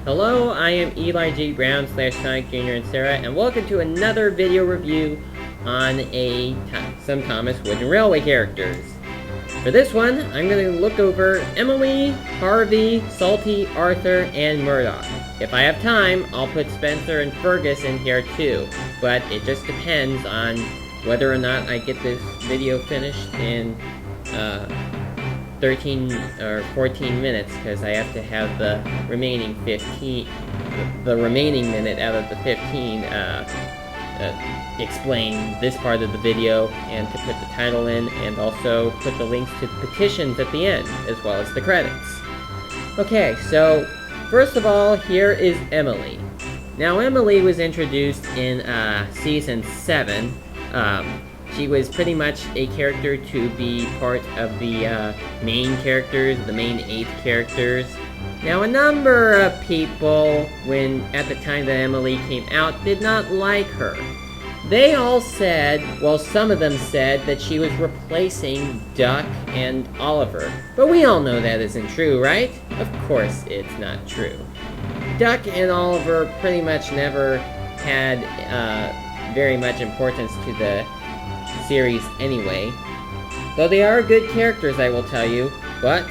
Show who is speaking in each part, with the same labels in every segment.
Speaker 1: Hello, I am Eli G. Brown / Sonic Jr. and Sarah, and welcome to another video review on some Thomas Wooden Railway characters. For this one, I'm going to look over Emily, Harvey, Salty, Arthur, and Murdoch. If I have time, I'll put Spencer and Fergus in here too, but it just depends on whether or not I get this video finished in 13 or 14 minutes, because I have to have the remaining minute out of the 15 explain this part of the video and to put the title in, and also put the links to the petitions at the end, as well as the credits. Okay, so first of all, here is Emily. Now, Emily was introduced in Season 7. She was pretty much a character to be part of the main characters, the main 8 characters. Now, a number of people, at the time that Emily came out, did not like her. They all said, well, some of them said that she was replacing Duck and Oliver. But we all know that isn't true, right? Of course it's not true. Duck and Oliver pretty much never had very much importance to the series anyway. Though they are good characters, I will tell you, but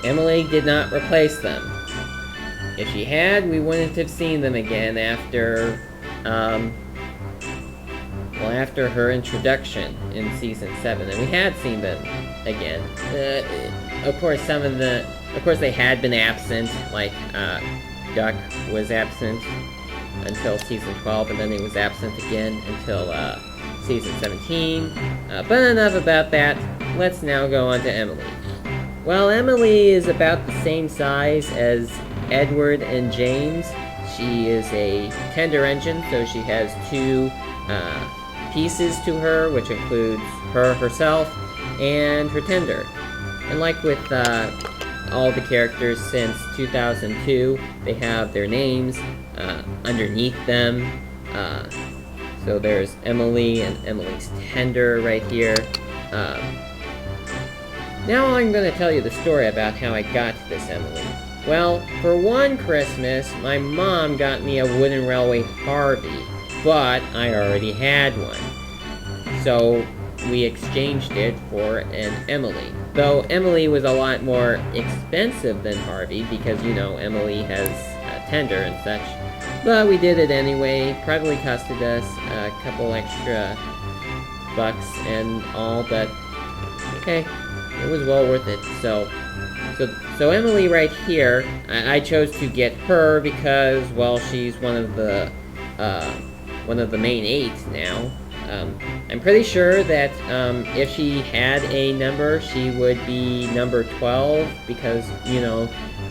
Speaker 1: Emily did not replace them. If she had, we wouldn't have seen them again after her introduction in Season 7, and we had seen them again. Of course, they had been absent, like Duck was absent until Season 12, and then he was absent again until Season 17. But enough about that. Let's now go on to Emily. Well, Emily is about the same size as Edward and James. She is a tender engine, so she has 2 pieces to her, which includes herself and her tender. And like with all the characters since 2002, they have their names underneath them. So there's Emily and Emily's tender right here. Now I'm going to tell you the story about how I got to this Emily. Well, for one Christmas, my mom got me a Wooden Railway Harvey, but I already had one. So we exchanged it for an Emily. Though Emily was a lot more expensive than Harvey, because, you know, Emily has a tender and such. But we did it anyway. Probably costed us a couple extra bucks and all, but okay, it was well worth it. So Emily right here, I chose to get her because, well, she's one of the main 8 now. I'm pretty sure that if she had a number, she would be number 12, because, you know,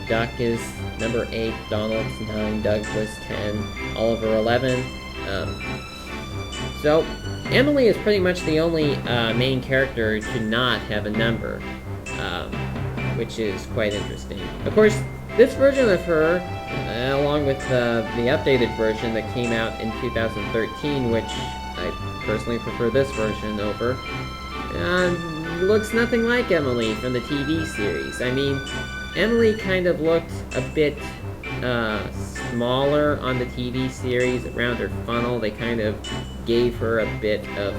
Speaker 1: Duck is number 8, Donald's 9, Doug was 10, Oliver 11. So Emily is pretty much the only main character to not have a number, which is quite interesting. Of course, this version of her, along with the updated version that came out in 2013, which I personally prefer this version over, looks nothing like Emily from the TV series. I mean, Emily kind of looked a bit smaller on the TV series around her funnel. They kind of gave her a bit of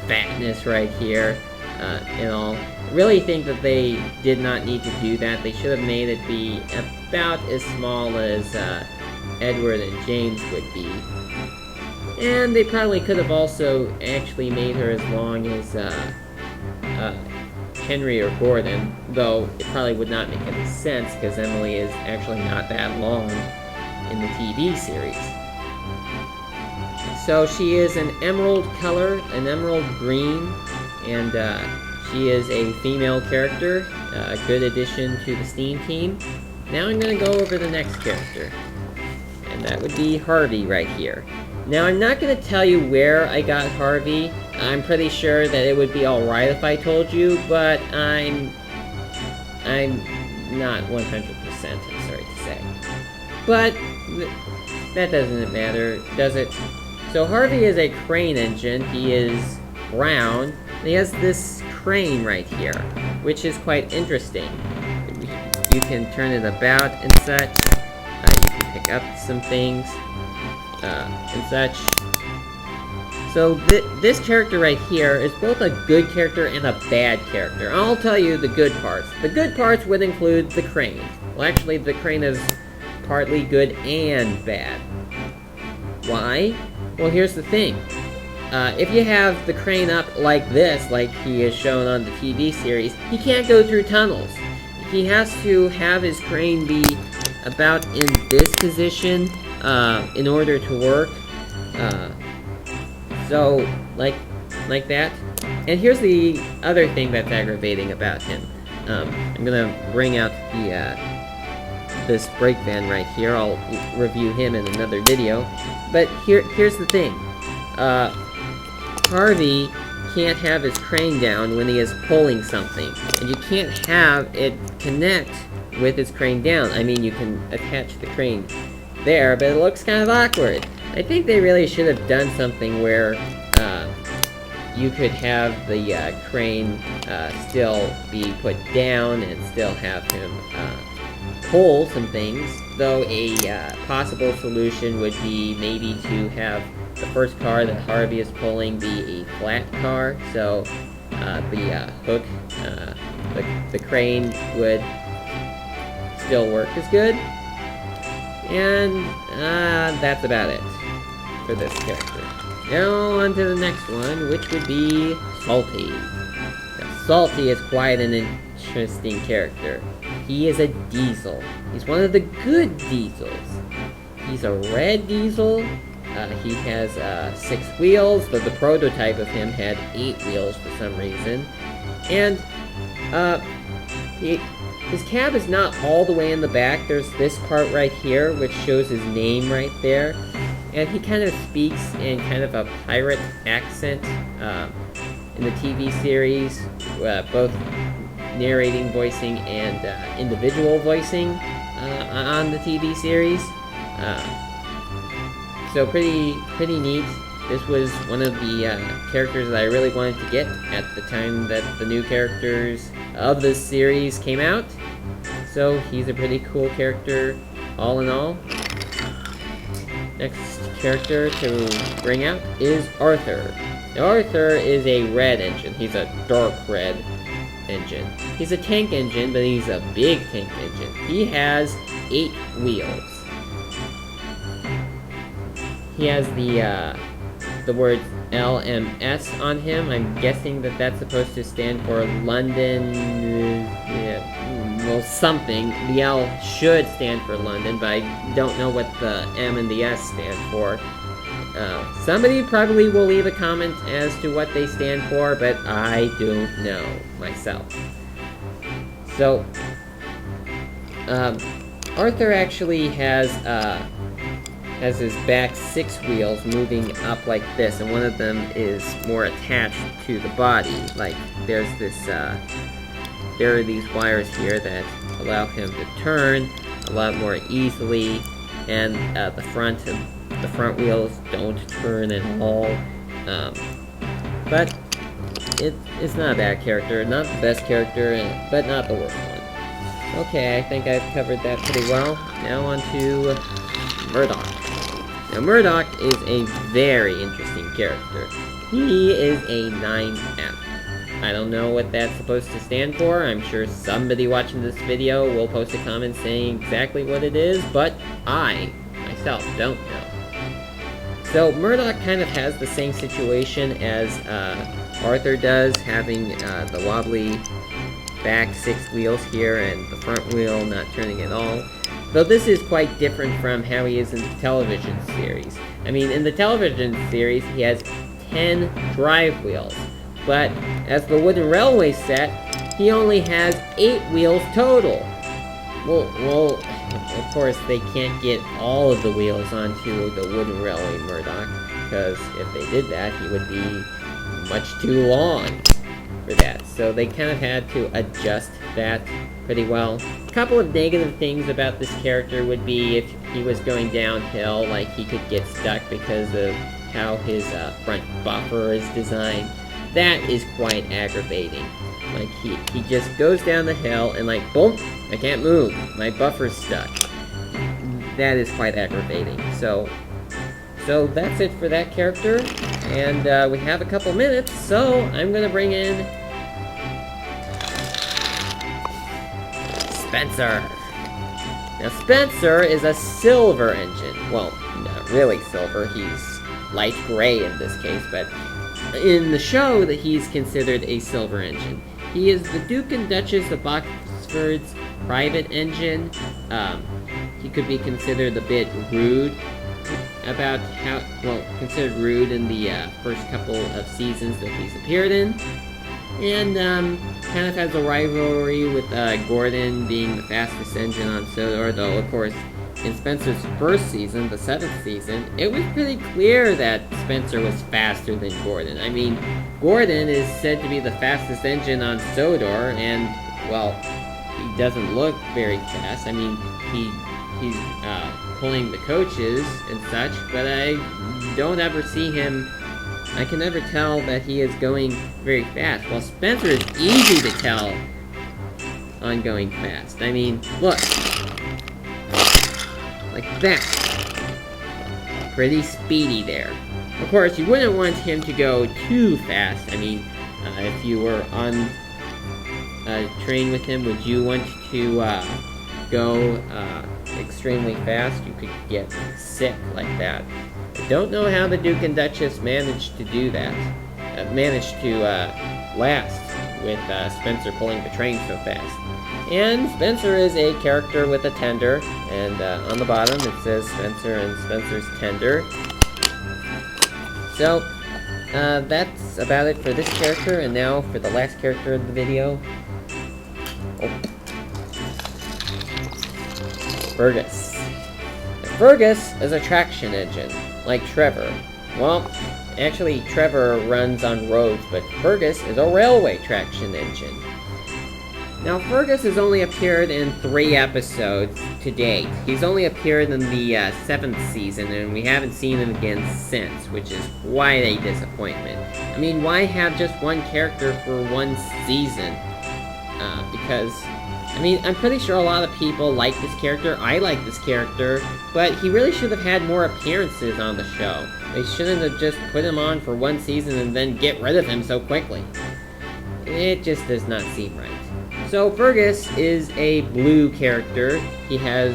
Speaker 1: fatness right here and all. I really think that they did not need to do that. They should have made it be about as small as Edward and James would be. And they probably could have also actually made her as long as Henry or Gordon, though it probably would not make any sense, because Emily is actually not that long in the TV series. So she is an emerald color, an emerald green, and she is a female character, a good addition to the Steam team. Now I'm going to go over the next character, and that would be Harvey right here. Now, I'm not going to tell you where I got Harvey. I'm pretty sure that it would be alright if I told you, but I'm not 100%, I'm sorry to say. But that doesn't matter, does it? So Harvey is a crane engine. He is brown. He has this crane right here, which is quite interesting. You can turn it about and such. You can pick up some things and such. So this character right here is both a good character and a bad character. I'll tell you the good parts. The good parts would include the crane. Well, actually, the crane is partly good and bad. Why? Well, here's the thing. If you have the crane up like this, like he is shown on the TV series, he can't go through tunnels. He has to have his crane be about in this position in order to work. So, like that. And here's the other thing that's aggravating about him. I'm gonna bring out this brake van right here. I'll review him in another video. But here's the thing. Harvey can't have his crane down when he is pulling something. And you can't have it connect with his crane down. I mean, you can attach the crane there, but it looks kind of awkward. I think they really should have done something where you could have the crane still be put down and still have him pull some things, though a possible solution would be maybe to have the first car that Harvey is pulling be a flat car, so the hook, the crane would still work as good. And that's about it for this character. Now on to the next one, which would be Salty. Now, Salty is quite an interesting character. He is a diesel. He's one of the good diesels. He's a red diesel. He has 6 wheels, but the prototype of him had 8 wheels for some reason. And his cab is not all the way in the back. There's this part right here, which shows his name right there. And he kind of speaks in kind of a pirate accent in the TV series, both narrating, voicing, and individual voicing on the TV series. So pretty neat. This was one of the characters that I really wanted to get at the time that the new characters of this series came out. So he's a pretty cool character all in all. Next character to bring out is Arthur. Now, Arthur is a red engine. He's a dark red engine. He's a tank engine, but he's a big tank engine. He has 8 wheels. He has the word LMS on him. I'm guessing that that's supposed to stand for London, well, something. The L should stand for London, but I don't know what the M and the S stand for. Somebody probably will leave a comment as to what they stand for, but I don't know myself. So, Arthur actually has his back 6 wheels moving up like this, and one of them is more attached to the body. Like, there's this, there are these wires here that allow him to turn a lot more easily, and the front wheels don't turn at all. But it's not a bad character, not the best character, but not the worst one. Okay, I think I've covered that pretty well. Now on to Murdoch. Now, Murdoch is a very interesting character. He is a 9F. I don't know what that's supposed to stand for. I'm sure somebody watching this video will post a comment saying exactly what it is, but I, myself, don't know. So, Murdoch kind of has the same situation as Arthur does, having the wobbly back 6 wheels here and the front wheel not turning at all. Though this is quite different from how he is in the television series. I mean, in the television series, he has 10 drive wheels. But as the wooden railway set, he only has 8 wheels total. Well, of course, they can't get all of the wheels onto the wooden railway Murdoch, because if they did that, he would be much too long for that. So they kind of had to adjust that pretty well. A couple of negative things about this character would be if he was going downhill, like he could get stuck because of how his front buffer is designed. That is quite aggravating. Like, he just goes down the hill and like, boom, I can't move. My buffer's stuck. that is quite aggravating. So that's it for that character, and we have a couple minutes, so I'm gonna bring in Spencer. Now Spencer is a silver engine. Well, not really silver, he's light gray in this case, but in the show that he's considered a silver engine. He is the Duke and Duchess of Oxford's private engine. He could be considered a bit rude about how, well, considered rude in the first couple of seasons that he's appeared in. And kind of has a rivalry with Gordon being the fastest engine on Sodor, though of course in Spencer's first season, the 7th season, it was pretty clear that Spencer was faster than Gordon. I mean, Gordon is said to be the fastest engine on Sodor, and, well, he doesn't look very fast. I mean, he's pulling the coaches and such, but I don't ever see him. I can never tell that he is going very fast. Well, Spencer is easy to tell on going fast. I mean, look. Like that. Pretty speedy there. Of course, you wouldn't want him to go too fast. I mean, if you were on a train with him, would you want to go extremely fast? You could get sick like that. I don't know how the Duke and Duchess managed to do that. Managed to last with Spencer pulling the train so fast. And Spencer is a character with a tender, and on the bottom it says Spencer and Spencer's tender. So, that's about it for this character, and now for the last character of the video. Fergus. Fergus is a traction engine, like Trevor. Well, actually Trevor runs on roads, but Fergus is a railway traction engine. Now, Fergus has only appeared in 3 episodes to date. He's only appeared in the 7th season, and we haven't seen him again since, which is quite a disappointment. I mean, why have just one character for one season? Because, I mean, I'm pretty sure a lot of people like this character. I like this character, but he really should have had more appearances on the show. They shouldn't have just put him on for one season and then get rid of him so quickly. It just does not seem right. So Fergus is a blue character. He has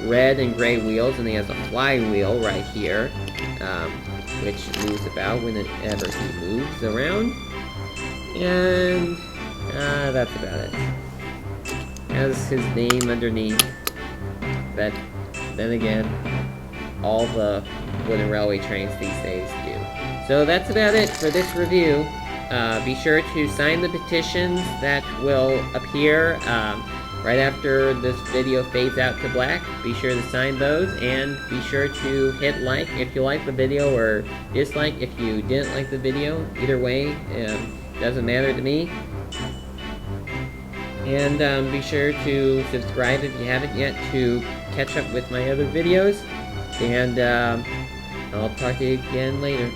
Speaker 1: red and gray wheels, and he has a flywheel right here, which moves about whenever he moves around. And that's about it. Has his name underneath. But then again, all the wooden railway trains these days do. So that's about it for this review. Be sure to sign the petitions that will appear right after this video fades out to black. Be sure to sign those, and be sure to hit like if you like the video, or dislike if you didn't like the video. Either way, doesn't matter to me. And be sure to subscribe if you haven't yet to catch up with my other videos. And I'll talk to you again later.